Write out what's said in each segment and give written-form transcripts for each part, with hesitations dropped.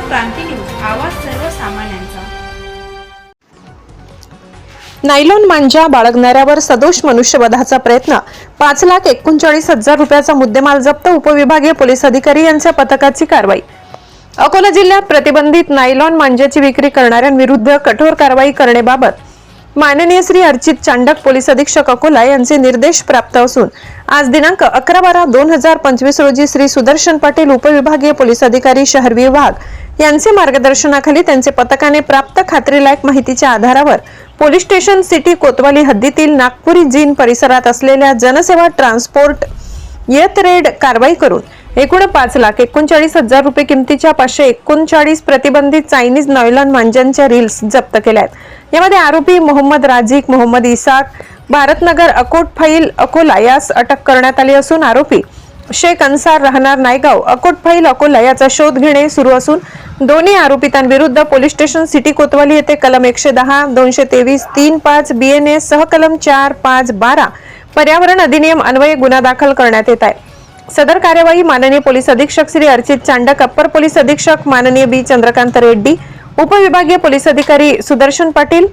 क्रांती news, आवाज सर्वसामान्यांचा। Nylon मांजा बाळगणाऱ्यावर सदोष मनुष्यवधाचा प्रयत्न, 5,39,000 रुपयाचा मुद्देमाल जप्त, उपविभागीय पोलीस अधिकारी यांच्या पथकाची कारवाई। अकोला जिल्ह्यात प्रतिबंधित नायलॉन मांजाची विक्री करणाऱ्यांविरुद्ध कठोर कारवाई करण्याबाबत माननीय श्री अर्चित चांडक पोलीस अधीक्षक अकोला यांचे निर्देश प्राप्त असून आज दिनांक 11/12/2025 रोजी श्री सुदर्शन पाटील उपविभागीय पोलीस अधिकारी शहर विभाग यांचे मार्गदर्शनाखाली त्यांचे पथकाने प्राप्त खात्रीलायक माहितीच्या आधारावर पोलीस स्टेशन सिटी कोतवाली हद्दीतील नागपुरी जीन परिसरात असलेल्या जनसेवा ट्रान्सपोर्ट येत रेड कारवाई करून एकूण 5,39,000 रुपये किमतीच्या 539 प्रतिबंधित चायनीज नायलॉन मांजांच्या रील्स जप्त केल्या आहेत। यामध्ये आरोपी मोहम्मद राजिक, मोहम्मद इसाक, भारतनगर अकोट फैल अकोला यास अटक करण्यात आली असून आरोपी शेख अन्सार राहणार नायगाव अकोट फैल अकोला याचा शोध घेणे सुरू असून दोन्ही आरोपितांविरुद्ध पोलीस स्टेशन सिटी कोतवाली येथे कलम 110, 223, 35 BNS सह कलम 4, 5, 12 पर्यावरण अधिनियम अन्वये गुन्हा दाखल करण्यात येत आहे। सदर कार्यवाही माननीय पोलीस अधीक्षक श्री अर्चित चांडक, अप्पर पोलीस अधीक्षक माननीय बी चंद्रकांत रेड्डी, उपविभागीय पोलीस अधिकारी सुदर्शन पाटील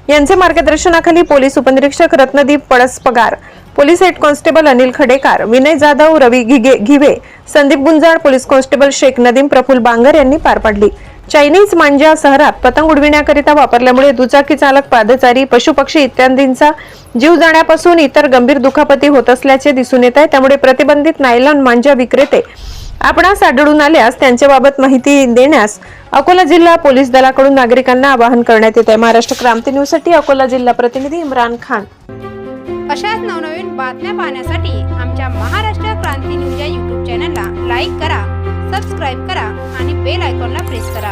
यांचे मार्गदर्शनाखाली पोलीस उपनिरीक्षक Ratnadeep Palaspagar, police head constable Anil Khadekar, Vinay Jadhav, Ravi Ghige, Sandeep Gunjal, police constable Shaikh Nadeem Praful Bangar यांनी पार पाडली। चायनीज मांजा शहरात पतंग उडविण्याकरिता वापरल्यामुळे दुचाकी चालक, पादचारी, पशुपक्षी इत्यादींचा जीव जाण्यापासून इतर गंभीर दुखापती होत असल्याचे दिसून येत आहे। त्यामुळे प्रतिबंधित नायलॉन मांजा विक्रेते आपणास आढळून आल्यास त्यांच्याबाबत माहिती देण्यास अकोला जिल्हा पोलीस दलाकडून नागरिकांना आवाहन करण्यात येत आहे। महाराष्ट्र क्रांती न्यूज साठी अकोला जिल्हा प्रतिनिधी इम्रान खान। अशाच नवनवीन बातम्या पाहण्यासाठी आमच्या महाराष्ट्र क्रांती न्यूज या YouTube चॅनलला लाईक करा, सबस्क्राईब करा आणि बेल आयकॉनला प्रेस करा।